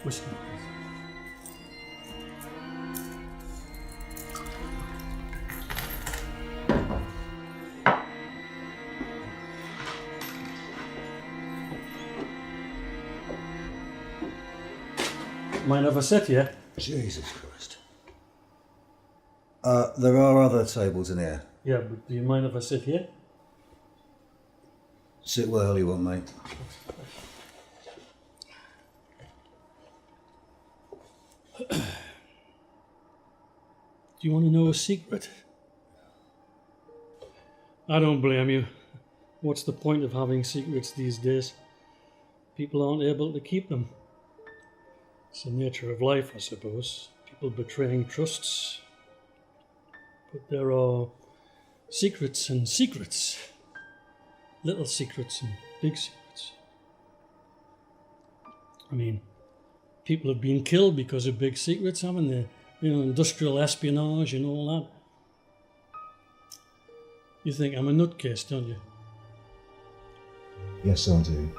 Whiskey, please. Mind if I sit here? Jesus Christ. There are other tables in here. Yeah, but do you mind if I sit here? Sit where the hell you want, mate. Do you want to know a secret? I don't blame you. What's the point of having secrets these days? People aren't able to keep them. It's the nature of life, I suppose. People betraying trusts. But there are secrets and secrets. Little secrets and big secrets. I mean, people have been killed because of big secrets, haven't they? You know, industrial espionage and all that. You think I'm a nutcase, don't you? Yes, I do.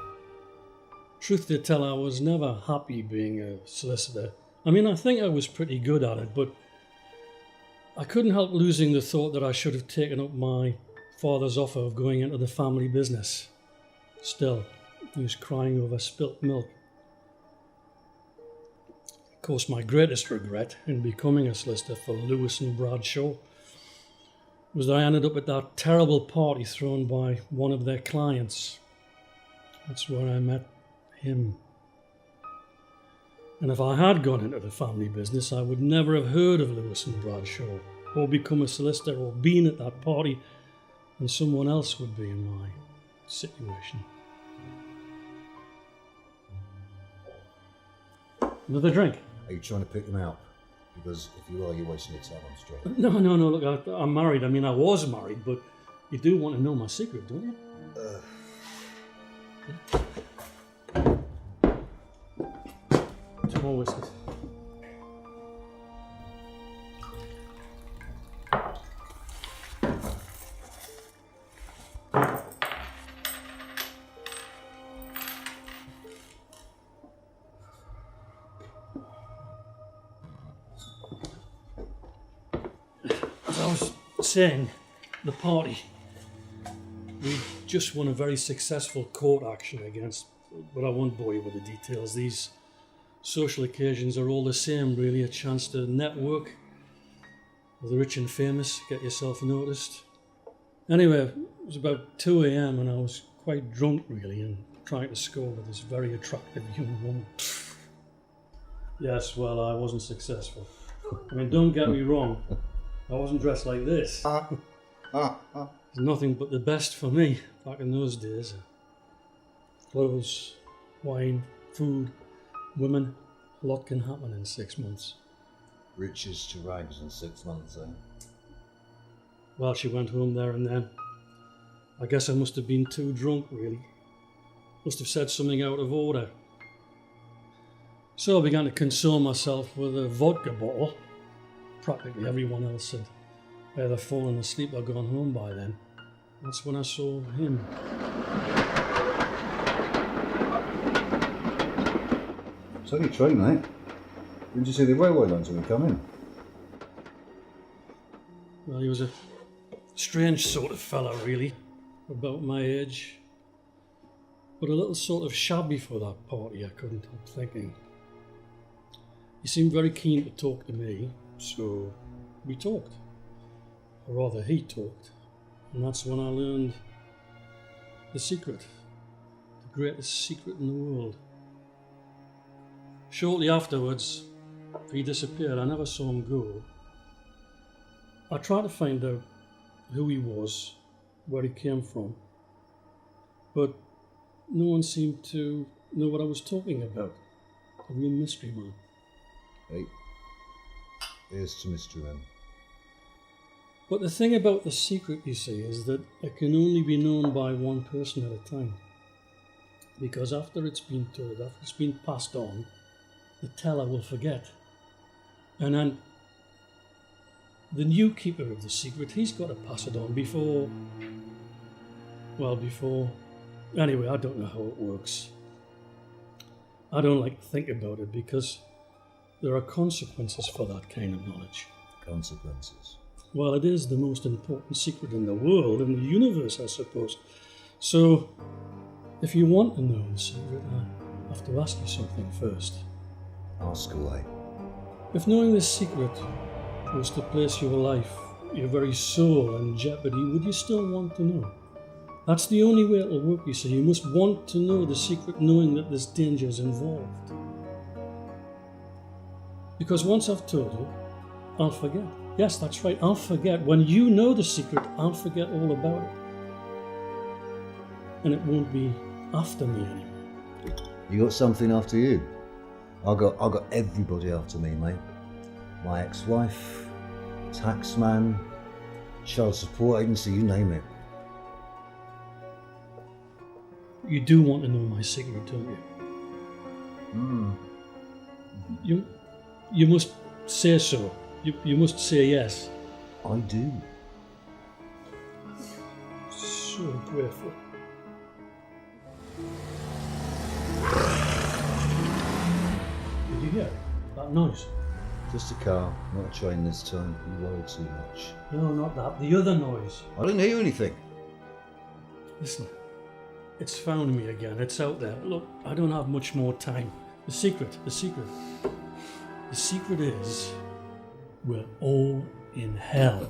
Truth to tell, I was never happy being a solicitor. I mean, I think I was pretty good at it, but I couldn't help losing the thought that I should have taken up my father's offer of going into the family business. Still, he was crying over spilt milk. Of course, my greatest regret in becoming a solicitor for Lewis and Bradshaw was that I ended up at that terrible party thrown by one of their clients. That's where I met him. And if I had gone into the family business, I would never have heard of Lewis and Bradshaw, or become a solicitor, or been at that party, and someone else would be in my situation. Another drink? Are you trying to pick them out? Because if you are, you're wasting your time on straight. No, look, I'm married. I mean, I was married, but you do want to know my secret, don't you? Two more whiskies. As I was saying, the party. We just won a very successful court action against, but I won't bore you with the details. These social occasions are all the same, really, a chance to network with the rich and famous, get yourself noticed. Anyway, it was about 2 a.m. and I was quite drunk, really, and trying to score with this very attractive young woman. Yes, well, I wasn't successful. I mean, don't get me wrong, I wasn't dressed like this. There's nothing but the best for me back in those days. Clothes, wine, food, women. A lot can happen in 6 months. Riches to rags in 6 months, eh? Well, she went home there and then. I guess I must have been too drunk, really. Must have said something out of order. So I began to console myself with a vodka bottle. Practically everyone else had either fallen asleep or gone home by then. That's when I saw him. So you train, mate. Didn't you see the railway lines when we come in? Well, he was a strange sort of fella, really, about my age. But a little sort of shabby for that party, I couldn't help thinking. He seemed very keen to talk to me, so we talked. Or rather, he talked. And that's when I learned the secret. The greatest secret in the world. Shortly afterwards, he disappeared. I never saw him go. I tried to find out who he was, where he came from, but no one seemed to know what I was talking about. A real mystery man. Hey, here's to mystery man. But the thing about the secret, you see, is that it can only be known by one person at a time. Because after it's been told, after it's been passed on, the teller will forget. And then the new keeper of the secret, he's got to pass it on before... Anyway, I don't know how it works. I don't like to think about it because there are consequences for that kind of knowledge. Consequences. Well, it is the most important secret in the world, in the universe, I suppose. So, if you want to know the secret, I have to ask you something first. Ask away. If knowing this secret was to place your life, your very soul in jeopardy, would you still want to know? That's the only way it'll work, you see. You must want to know the secret, knowing that there's dangers involved. Because once I've told you, I'll forget. Yes, that's right, I'll forget. When you know the secret, I'll forget all about it. And it won't be after me anymore. You got something after you? I got everybody after me, mate. My ex-wife, taxman, child support agency, you name it. You do want to know my secret, don't you? You must say so. You must say yes. I do. So grateful. Did you hear that noise? Just a car, not a train this time. You worry too much. No, not that. The other noise. I didn't hear anything. Listen, it's found me again. It's out there. Look, I don't have much more time. The secret. The secret is we're all in hell.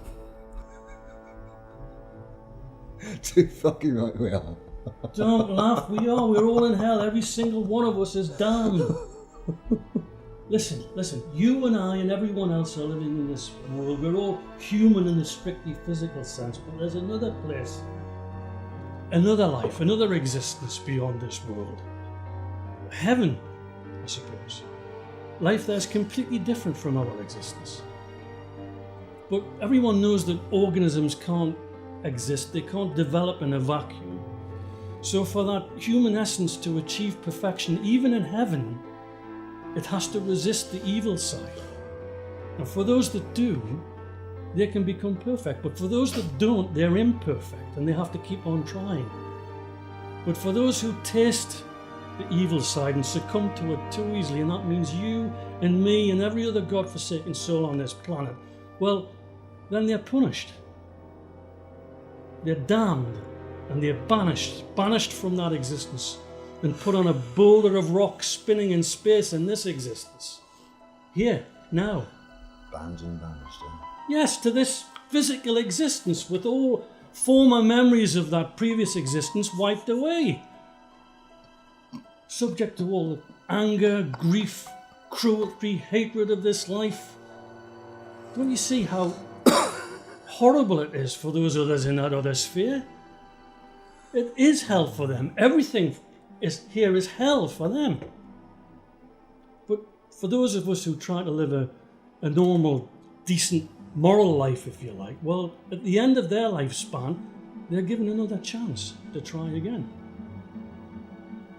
Too fucking right we are. Don't laugh. We are. We're all in hell. Every single one of us is damned. Listen. You and I and everyone else are living in this world. We're all human in the strictly physical sense, but there's another place, another life, another existence beyond this world. Heaven, I suppose. Life that's completely different from our existence. But everyone knows that organisms can't exist. They can't develop in a vacuum. So for that human essence to achieve perfection, even in heaven, it has to resist the evil side. And for those that do, they can become perfect. But for those that don't, they're imperfect and they have to keep on trying. But for those who taste the evil side and succumb to it too easily, and that means you and me and every other godforsaken soul on this planet, well, then they're punished. They're damned and they're banished from that existence and put on a boulder of rock spinning in space in this existence. Here, now. Banned and banished, Yes, to this physical existence with all former memories of that previous existence wiped away. Subject to all the anger, grief, cruelty, hatred of this life. Don't you see how horrible it is for those others in that other sphere? It is hell for them. Everything here is hell for them. But for those of us who try to live a normal, decent, moral life, if you like, well, at the end of their lifespan, they're given another chance to try again.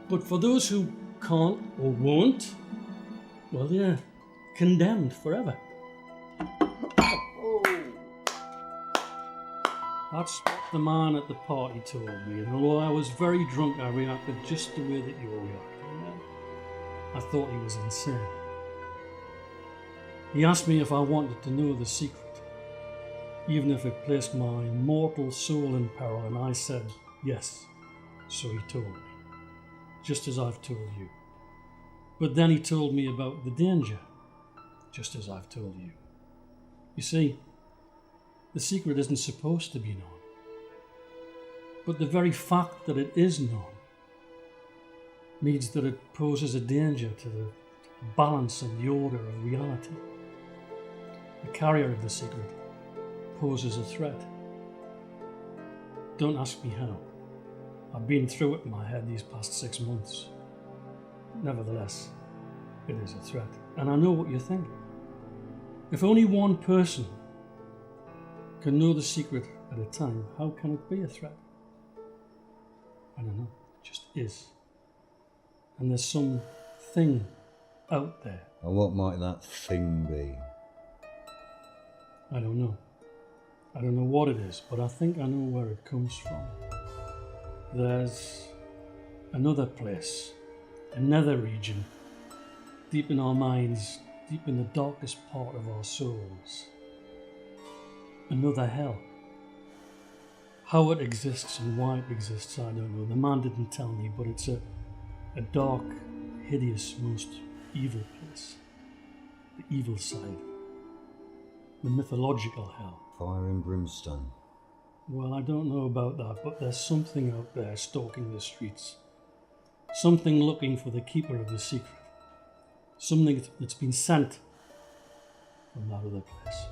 But for those who can't or won't, well, they're condemned forever. That's what the man at the party told me, and although I was very drunk, I reacted just the way that you're reacting. I thought he was insane. He asked me if I wanted to know the secret, even if it placed my mortal soul in peril, and I said yes. So he told me, just as I've told you. But then he told me about the danger, just as I've told you. You see, the secret isn't supposed to be known. But the very fact that it is known means that it poses a danger to the balance and the order of reality. The carrier of the secret poses a threat. Don't ask me how. I've been through it in my head these past 6 months. Nevertheless, it is a threat. And I know what you're thinking. If only one person can know the secret at a time, how can it be a threat? I don't know. It just is. And there's some thing out there. And what might that thing be? I don't know. I don't know what it is, but I think I know where it comes from. There's another place, a nether region, deep in our minds, deep in the darkest part of our souls. Another hell. How it exists and why it exists, I don't know. The man didn't tell me, but it's a dark, hideous, most evil place. The evil side. The mythological hell. Fire and brimstone. Well, I don't know about that, but there's something out there stalking the streets. Something looking for the keeper of the secret. Something that's been sent from that other place.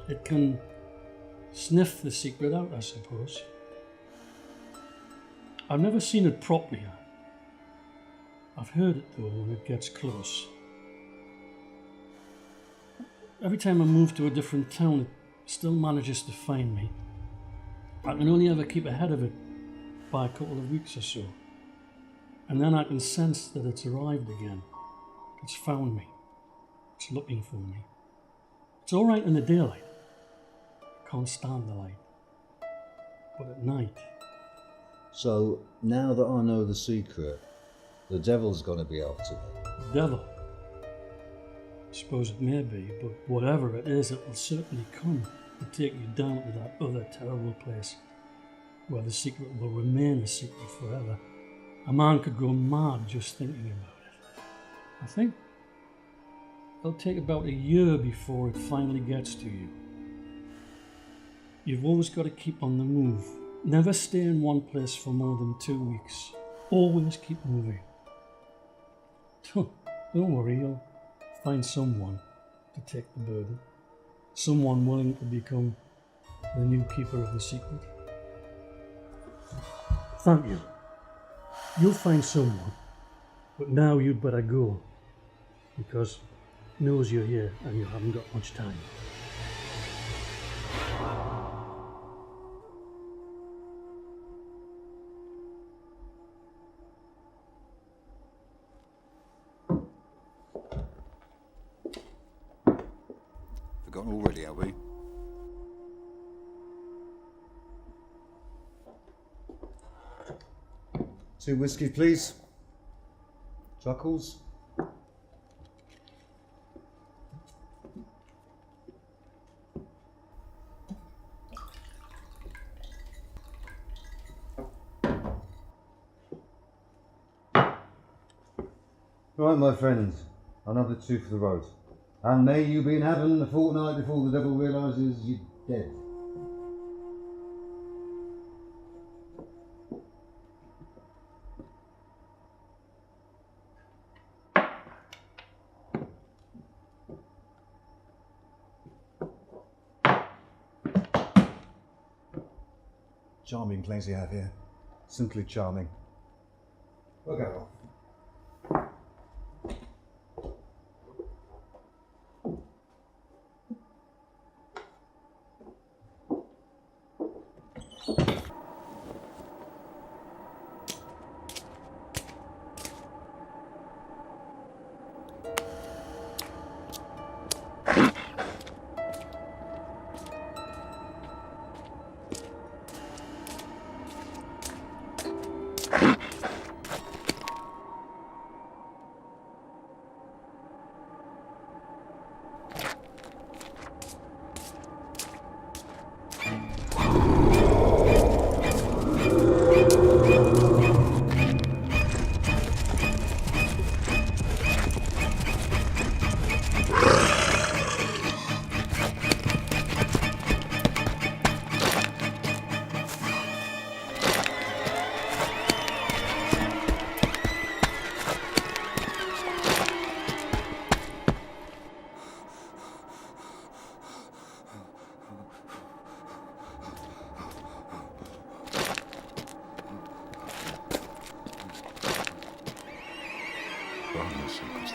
It can sniff the secret out, I suppose. I've never seen it properly. I've heard it though when it gets close. Every time I move to a different town, it still manages to find me. I can only ever keep ahead of it by a couple of weeks or so. And then I can sense that it's arrived again. It's found me. It's looking for me. It's all right in the daylight. I can't stand the light. But at night... So, now that I know the secret, the devil's gonna be after me. The devil? I suppose it may be, but whatever it is, it will certainly come to take you down to that other terrible place where the secret will remain a secret forever. A man could go mad just thinking about it. I think it'll take about a year before it finally gets to you. You've always got to keep on the move. Never stay in one place for more than 2 weeks. Always keep moving. Don't worry, you'll find someone to take the burden. Someone willing to become the new keeper of the secret. Thank you. You'll find someone, but now you'd better go, because he knows you're here and you haven't got much time. Forgotten already, are we? Two whiskey, please. Chuckles. Right, my friends, another 2 for the road. And may you be in heaven a fortnight before the devil realises you're dead. Charming place you have here. Simply charming. We'll go off.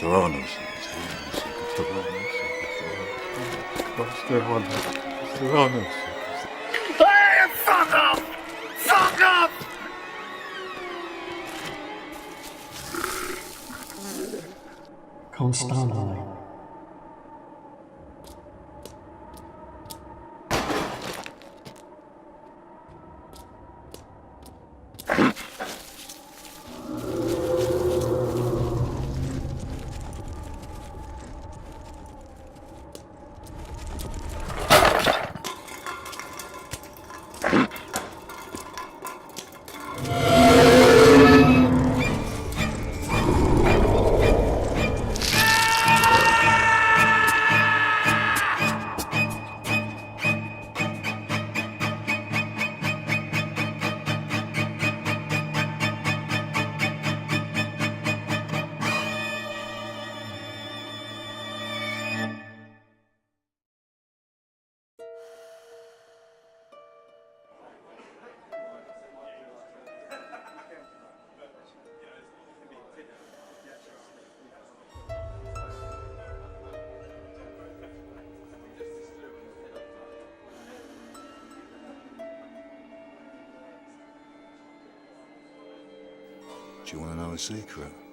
There are no secrets. There are no secrets. There are no secrets. Hey, fuck off! Fuck off! Can't stand the light. Do you want to know a secret?